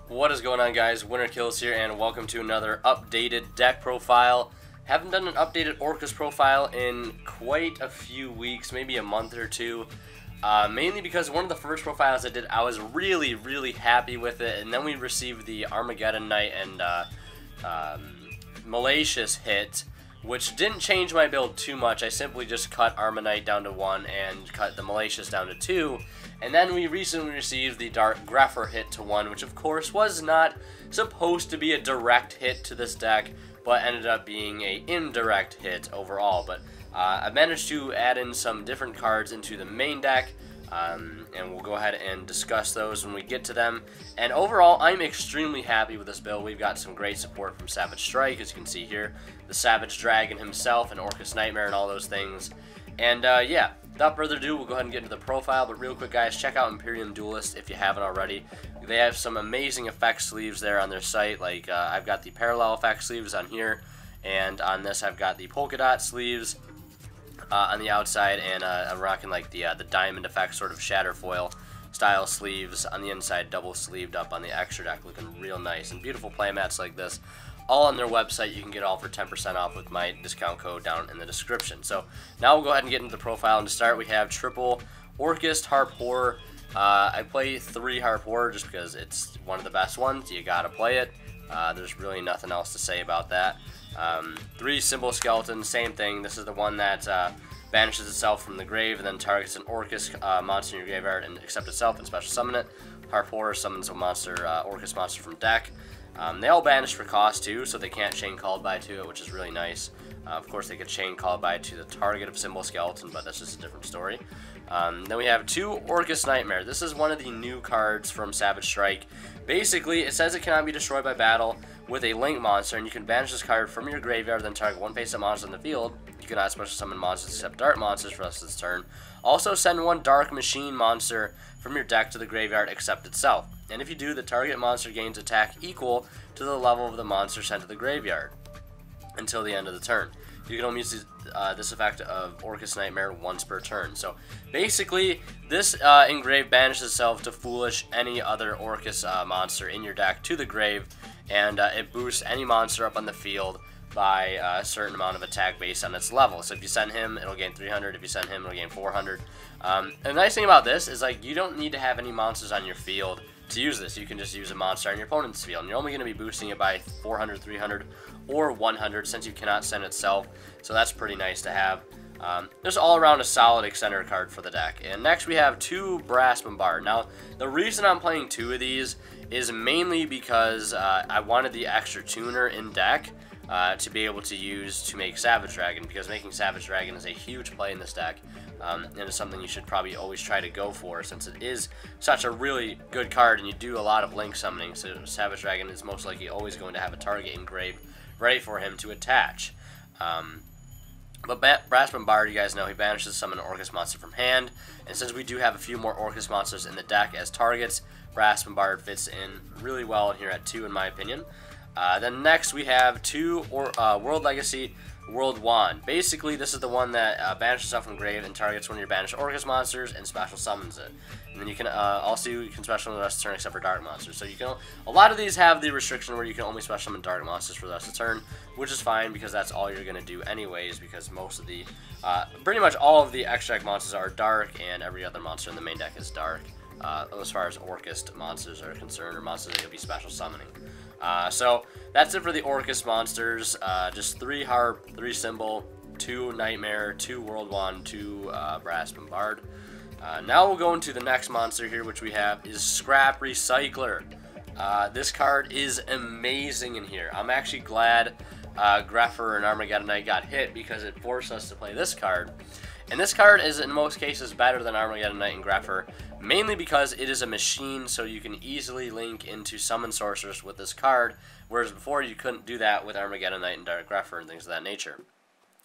What is going on, guys? Winter Kills here, and welcome to another updated deck profile. Haven't done an updated Orcas profile in quite a few weeks, maybe a month or two. Mainly because one of the first profiles I did, I was really happy with it, and then we received the Armageddon Knight and Malicious hit, which didn't change my build too much. I simply just cut Arma Knight down to 1 and cut the Malicious down to 2. And then we recently received the Dark Grepher hit to 1, which of course was not supposed to be a direct hit to this deck, but ended up being an indirect hit overall. But I managed to add in some different cards into the main deck, and we'll go ahead and discuss those when we get to them. And overall, I'm extremely happy with this build. We've got some great support from Savage Strike, as you can see here, the Savage Dragon himself, and Orcas Nightmare, and all those things. And yeah, without further ado, we'll go ahead and get into the profile. But real quick, guys, check out Imperium Duelist if you haven't already. They have some amazing effect sleeves there on their site. Like I've got the parallel effect sleeves on here, and on this I've got the polka dot sleeves on the outside, and I'm rocking like the diamond effect sort of shatter foil style sleeves on the inside, double sleeved up on the extra deck, looking real nice. And beautiful playmats like this, all on their website. You can get all for 10% off with my discount code down in the description. So now we'll go ahead and get into the profile. And to start, we have triple Orcust Harp Horror. I play 3 Harp Horror just because it's one of the best ones. You gotta play it. There's really nothing else to say about that. 3 Symbol Skeleton, same thing. This is the one that banishes itself from the grave and then targets an Orcus monster in your graveyard and accepts itself and special summon it. Harp Horror summons a monster, Orcus monster from deck. They all banish for cost too, so they can't chain called by to it, which is really nice. Of course, they could chain called by to the target of Symbol Skeleton, but that's just a different story. Then we have 2 Orcas Nightmare. This is one of the new cards from Savage Strike. Basically, it says it cannot be destroyed by battle with a link monster, and you can banish this card from your graveyard, then target 1 face-up monster in the field. You cannot special summon monsters except dark monsters for the rest of this turn. Also, send 1 Dark Machine monster from your deck to the graveyard except itself. And if you do, the target monster gains attack equal to the level of the monster sent to the graveyard until the end of the turn. You can only use this effect of Orcas Nightmare once per turn. So basically, this engrave banishes itself to foolish any other Orcas monster in your deck to the grave, and it boosts any monster up on the field by a certain amount of attack based on its level. So if you send him, it'll gain 300. If you send him, it'll gain 400. And the nice thing about this is, like, you don't need to have any monsters on your field to use this. You can just use a monster on your opponent's field, and you're only going to be boosting it by 400, 300, or 100 since you cannot send itself. So that's pretty nice to have. There's all around a solid extender card for the deck. And next we have 2 Brass Bombard. Now, the reason I'm playing 2 of these is mainly because I wanted the extra tuner in deck to be able to use to make Savage Dragon, because making Savage Dragon is a huge play in this deck, and it's something you should probably always try to go for, since it is such a really good card and you do a lot of link summoning. So Savage Dragon is most likely always going to have a target engraved ready for him to attach. But Brass Bombard, you guys know, he banishes summon an Orcus monster from hand, and since we do have a few more Orcus monsters in the deck as targets, Brass Bombard fits in really well in here at 2 in my opinion. Then next we have 2 World Legacy World Wand. Basically, this is the one that banishes itself from grave and targets one of your banished Orcus monsters and special summons it. And then you can you can special summon the rest of the turn except for dark monsters. So you can, a lot of these have the restriction where you can only special summon dark monsters for the rest of the turn, which is fine because that's all you're gonna do anyways. Because most of the, pretty much all of the extra deck monsters are dark, and every other monster in the main deck is dark. As far as Orcust monsters are concerned, or monsters that you'll be special summoning. So that's it for the Orcus monsters. Just 3 Harp, 3 Symbol, 2 Nightmare, 2 World Wand, 2 Brass Bombard. Now we'll go into the next monster here, which we have is Scrap Recycler. This card is amazing in here. I'm actually glad Grepher and Armageddon Knight got hit, because it forced us to play this card. And this card is in most cases better than Armageddon Knight and Grepher, mainly because it is a machine, so you can easily link into Summon Sorceress with this card, whereas before you couldn't do that with Armageddon Knight and Dark Grepher and things of that nature.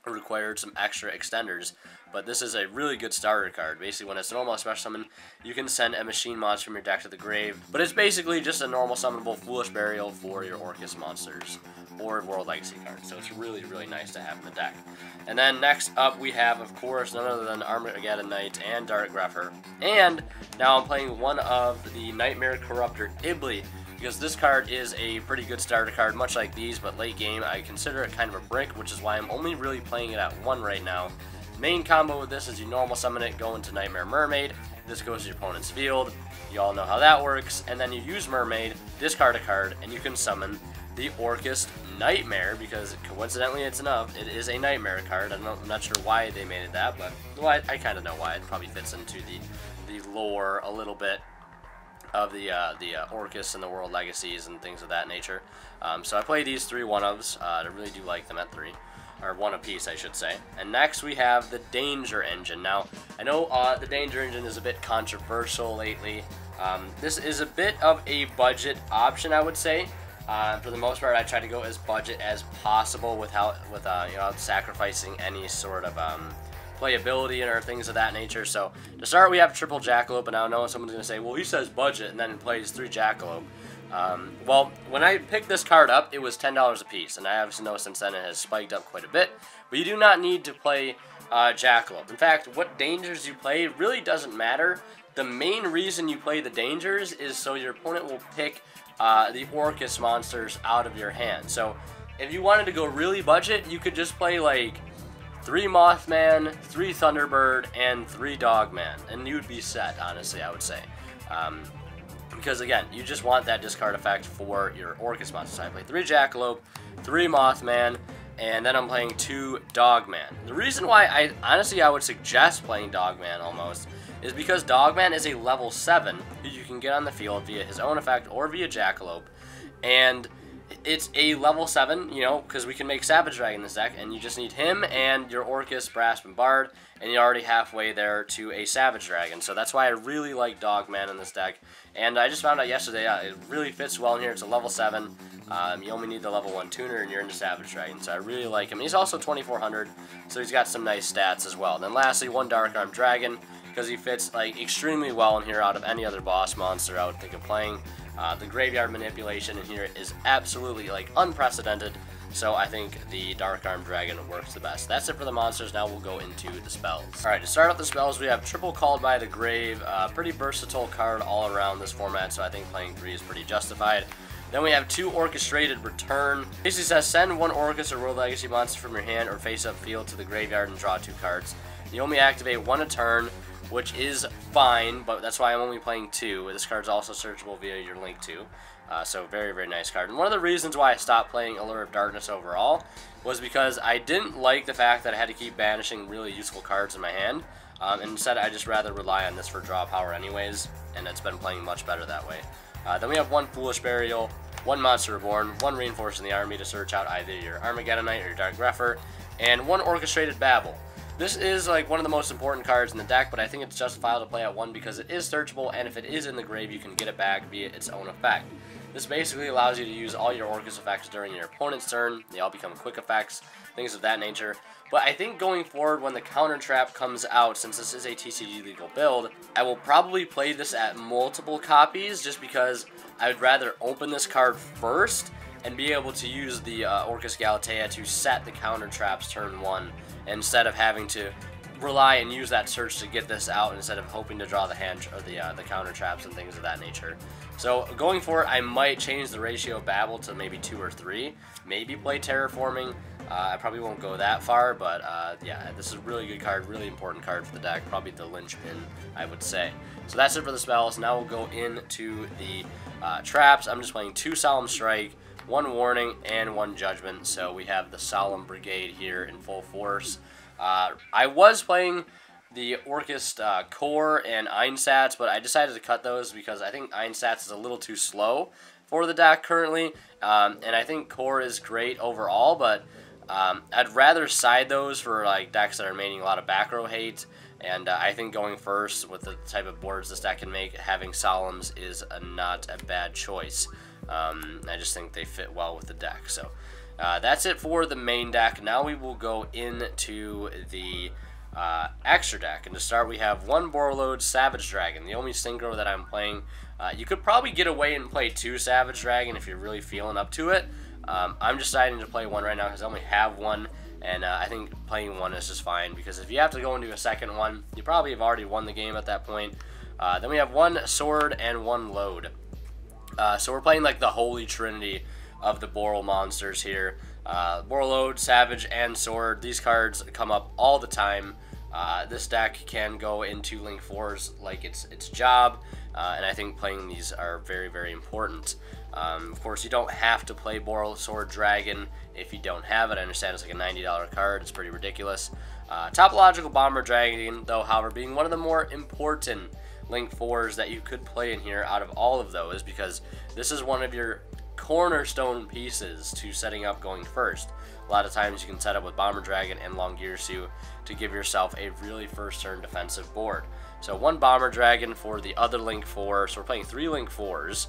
It required some extra extenders, but this is a really good starter card. Basically, when it's a normal special summon, you can send a machine monster from your deck to the grave, but it's basically just a normal summonable Foolish Burial for your Orcus monsters or World Legacy cards, so it's really nice to have in the deck. And then next up we have, of course, none other than Armageddon Knight and Dark Grepher, and now I'm playing one of the Nightmare Corruptor Ibli. because this card is a pretty good starter card, much like these, but late game I consider it kind of a brick, which is why I'm only really playing it at 1 right now. Main combo with this is you normal summon it, go into Nightmare Mermaid. This goes to your opponent's field. You all know how that works. And then you use Mermaid, discard a card, and you can summon the Orcas Nightmare, because coincidentally it's enough. It is a Nightmare card. I'm not sure why they made it that, but well, I kind of know why. It probably fits into the lore a little bit of the Orcus and the World Legacies and things of that nature. So I play these 3 1-ofs. I really do like them at 3. Or 1 apiece, I should say. And next we have the Danger Engine. Now, I know the Danger Engine is a bit controversial lately. This is a bit of a budget option, I would say. For the most part, I try to go as budget as possible without sacrificing any sort of playability or things of that nature. So to start, we have triple Jackalope, and I know someone's going to say, well, he says budget, and then he plays 3 Jackalope. Well, when I picked this card up, it was $10 a piece, and I obviously know since then it has spiked up quite a bit. But you do not need to play Jackalope. In fact, what dangers you play really doesn't matter. The main reason you play the dangers is so your opponent will pick the Orcus monsters out of your hand. So if you wanted to go really budget, you could just play like 3 Mothman, 3 Thunderbird, and 3 Dogman, and you would be set, honestly, I would say. Because again, you just want that discard effect for your Orcus monsters. So I play 3 Jackalope, 3 Mothman, and then I'm playing 2 Dogman. The reason why I would suggest playing Dogman almost is because Dogman is a level 7 who you can get on the field via his own effect or via Jackalope, and it's a level 7, you know, because we can make Savage Dragon in this deck, and you just need him and your Orcus, Brasp, and Bard, and you're already halfway there to a Savage Dragon. So that's why I really like Dogman in this deck. And I just found out yesterday, it really fits well in here. It's a level 7. You only need the level 1 tuner, and you're into Savage Dragon. So I really like him. He's also 2400, so he's got some nice stats as well. And then lastly, 1 Dark Arm Dragon, because he fits like extremely well in here out of any other boss monster I would think of playing. The graveyard manipulation in here is absolutely like unprecedented, so I think the Dark Arm Dragon works the best. That's it for the monsters. Now we'll go into the spells. Alright, to start off the spells, we have Triple Called by the Grave. Pretty versatile card all around this format, so I think playing 3 is pretty justified. Then we have 2 Orchestrated Return. Basically says send 1 Orcus or World Legacy monster from your hand or face-up field to the graveyard and draw 2 cards. You only activate 1 a turn, which is fine, but that's why I'm only playing 2. This card's also searchable via your Link 2. So very, very nice card. And one of the reasons why I stopped playing Allure of Darkness overall was because I didn't like the fact that I had to keep banishing really useful cards in my hand. And instead, I just rather rely on this for draw power anyways, and it's been playing much better that way. Then we have 1 Foolish Burial, 1 Monster Reborn, 1 Reinforcing the Army to search out either your Armageddonite or your Dark Grepher, and 1 Orchestrated Babel. This is like one of the most important cards in the deck, but I think it's justifiable to play at 1 because it is searchable, and if it is in the grave, you can get it back via its own effect. This basically allows you to use all your Orcus effects during your opponent's turn. They all become quick effects, things of that nature. But I think going forward, when the counter trap comes out, since this is a TCG legal build, I will probably play this at multiple copies just because I would rather open this card first and be able to use the Orcus Galatea to set the counter traps turn 1 instead of having to rely and use that search to get this out instead of hoping to draw the hand or the counter traps and things of that nature. So going forward, I might change the ratio of Babel to maybe 2 or 3. Maybe play Terraforming. I probably won't go that far, but yeah, this is a really good card, really important card for the deck. Probably the linchpin, I would say. So that's it for the spells. Now we'll go into the traps. I'm just playing 2 Solemn Strike, 1 Warning, and 1 Judgment. So we have the Solemn Brigade here in full force. I was playing the Orcust Core and Einsatz, but I decided to cut those because I think Einsatz is a little too slow for the deck currently, and I think Core is great overall, but I'd rather side those for like decks that are making a lot of back row hate, and I think going first with the type of boards this deck can make, having Solemns is not a bad choice. I just think they fit well with the deck. So that's it for the main deck. Now we will go into the extra deck, and to start we have 1 Borreload Savage Dragon, the only synchro that I'm playing. You could probably get away and play 2 Savage Dragon if you're really feeling up to it. I'm deciding to play 1 right now because I only have 1, and I think playing 1 is just fine, because if you have to go into a second one, you probably have already won the game at that point. Then we have 1 Sword and 1 Load. So we're playing like the holy trinity of the Boral monsters here. Borreload, Savage, and Sword. These cards come up all the time. This deck can go into Link 4s like its job, and I think playing these are very, very important. Of course, you don't have to play Boral Sword Dragon if you don't have it. I understand it's like a $90 card. It's pretty ridiculous. Topological Bomber Dragon, though, however, being one of the more important Link 4s that you could play in here out of all of those, because this is one of your cornerstone pieces to setting up going first. A lot of times you can set up with Bomber Dragon and Longirsu to give yourself a really first turn defensive board. So one Bomber Dragon for the other Link 4, so we're playing 3 Link 4s.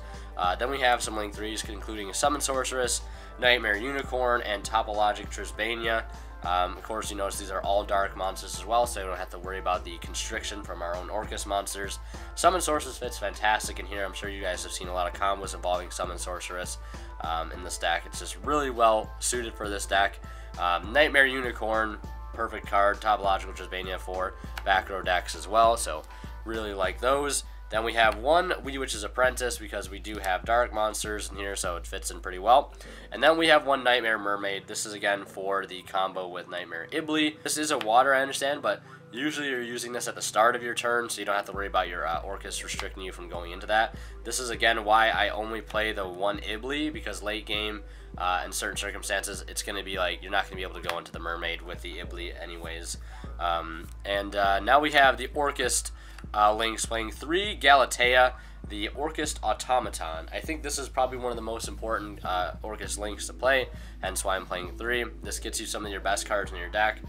Then we have some Link 3s, including a Summon Sorceress, Nightmare Unicorn, and Topologic Trisbania. Of course, you notice these are all dark monsters as well, so you don't have to worry about the constriction from our own Orcas monsters. Summon Sorceress fits fantastic in here. I'm sure you guys have seen a lot of combos involving Summon Sorceress in this deck. It's just really well suited for this deck. Nightmare Unicorn, perfect card. Topological Trisbania for back row decks as well, so really like those. Then we have one Wee Witch's Apprentice, because we do have dark monsters in here, so it fits in pretty well. And then we have one Nightmare Mermaid. This is again for the combo with Nightmare Ibli. This is a water, I understand, but usually you're using this at the start of your turn, so you don't have to worry about your Orcus restricting you from going into that. This is again why I only play the one Ibli, because late game, in certain circumstances, it's going to be like you're not going to be able to go into the Mermaid with the Ibli anyways. Now we have the Orcust links, playing 3 Galatea, the Orcust Automaton. I think this is probably one of the most important Orcust links to play, hence why I'm playing 3. This gets you some of your best cards in your deck.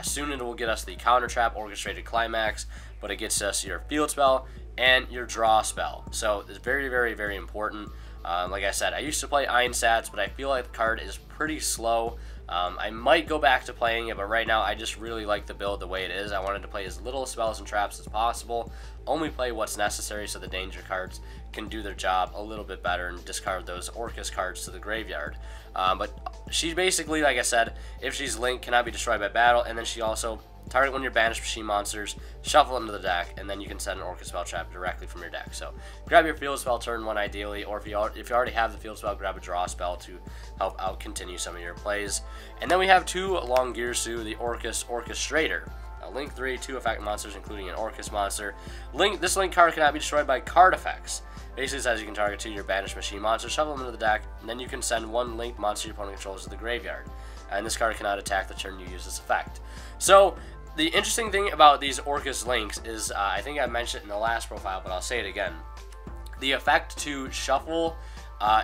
Soon it will get us the Counter Trap Orchestrated Climax, but it gets us your Field Spell and your Draw Spell. So it's very, very, very important. Like I said, I used to play Einsatz, but I feel like the card is pretty slow. I might go back to playing it, but right now I just really like the build the way it is. I wanted to play as little spells and traps as possible, only play what's necessary so the danger cards can do their job a little bit better and discard those Orcus cards to the graveyard. But she basically, like I said, if she's linked, cannot be destroyed by battle, and then she also target one of your banished machine monsters, shuffle them to the deck, and then you can send an Orcus spell trap directly from your deck. So grab your field spell turn 1 ideally, or if you already have the field spell, grab a draw spell to help out continue some of your plays. And then we have 2 Longirsu, the Orcus Orchestrator. Link 3, 2 effect monsters, including an Orcus monster. This link card cannot be destroyed by card effects. Basically says you can target 2 of your banished machine monsters, shuffle them into the deck, and then you can send 1 linked monster your opponent controls to the graveyard. And this card cannot attack the turn you use this effect. So the interesting thing about these Orcus links is, I think I mentioned it in the last profile, but I'll say it again. The effect to shuffle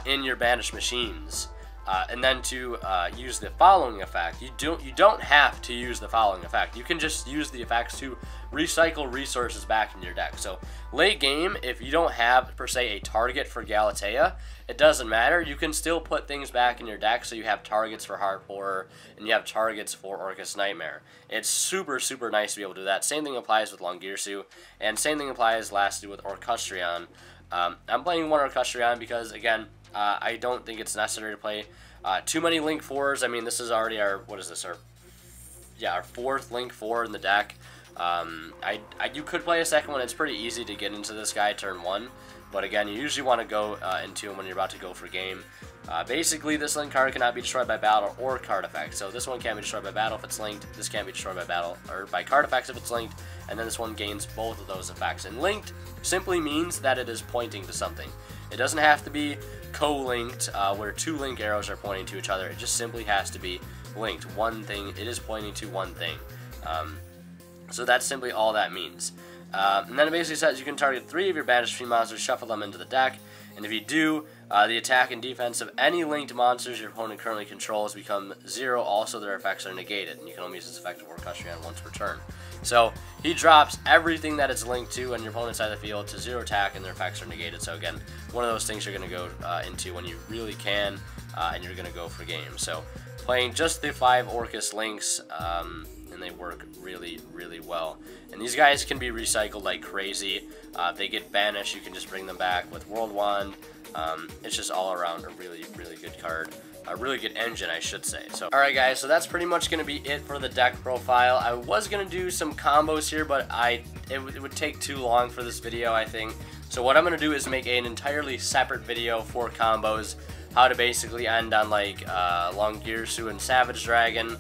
in your banished machines, and then to use the following effect. You don't have to use the following effect. You can just use the effects to recycle resources back in your deck. So late game, if you don't have per se a target for Galatea, it doesn't matter. You can still put things back in your deck, so you have targets for Heart Horror and you have targets for Orcas Nightmare. It's super, super nice to be able to do that. Same thing applies with Longirsu, and same thing applies lastly with Orcustrion. I'm playing one Orcustrion because, again, I don't think it's necessary to play too many Link 4s. I mean, this is already our, what is this, our 4th Link 4 in the deck. You could play a second one. It's pretty easy to get into this guy turn 1, but again, you usually want to go into him when you're about to go for game. Basically, this link card cannot be destroyed by battle or card effects. So this one can't be destroyed by battle if it's linked. This can't be destroyed by battle or by card effects if it's linked. And then this one gains both of those effects. And linked simply means that it is pointing to something. It doesn't have to be co-linked where 2 link arrows are pointing to each other. It just simply has to be linked. One thing, it is pointing to one thing. So that's simply all that means. And then it basically says you can target 3 of your banished machine monsters, shuffle them into the deck, and if you do, the attack and defense of any linked monsters your opponent currently controls become 0. Also, their effects are negated, and you can only use this effect of Orcustrion once per turn. So he drops everything that it's linked to on your opponent's side of the field to 0 attack, and their effects are negated. So again, one of those things you're going to go into when you really can, and you're going to go for game. So playing just the 5 Orcus links, and they work really, really well. And these guys can be recycled like crazy. If they get banished, you can just bring them back with World Wand. It's just all around a really, really good card. A really good engine, I should say. So, alright guys, so that's pretty much going to be it for the deck profile. I was going to do some combos here, but it would take too long for this video, I think. So what I'm going to do is make an entirely separate video for combos, how to basically end on like Longirsu and Savage Dragon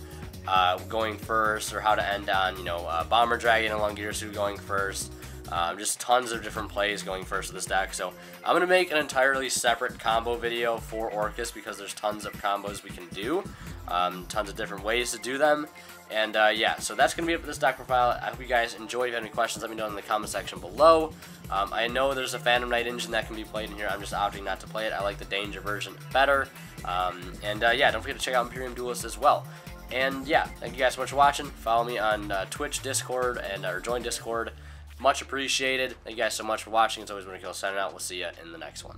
going first, or how to end on, you know, Bomber Dragon and Longirsu going first. Just tons of different plays going first with this deck. So I'm going to make an entirely separate combo video for Orcus because there's tons of combos we can do. Tons of different ways to do them. And yeah, so that's going to be it for this deck profile. I hope you guys enjoyed. If you have any questions, let me know in the comment section below. I know there's a Phantom Knight engine that can be played in here. I'm just opting not to play it. I like the Danger version better. Yeah, don't forget to check out Imperium Duelist as well. And yeah, thank you guys so much for watching. Follow me on Twitch, Discord, and or join Discord. Much appreciated. Thank you guys so much for watching. It's always Winterkill signing out. We'll see you in the next one.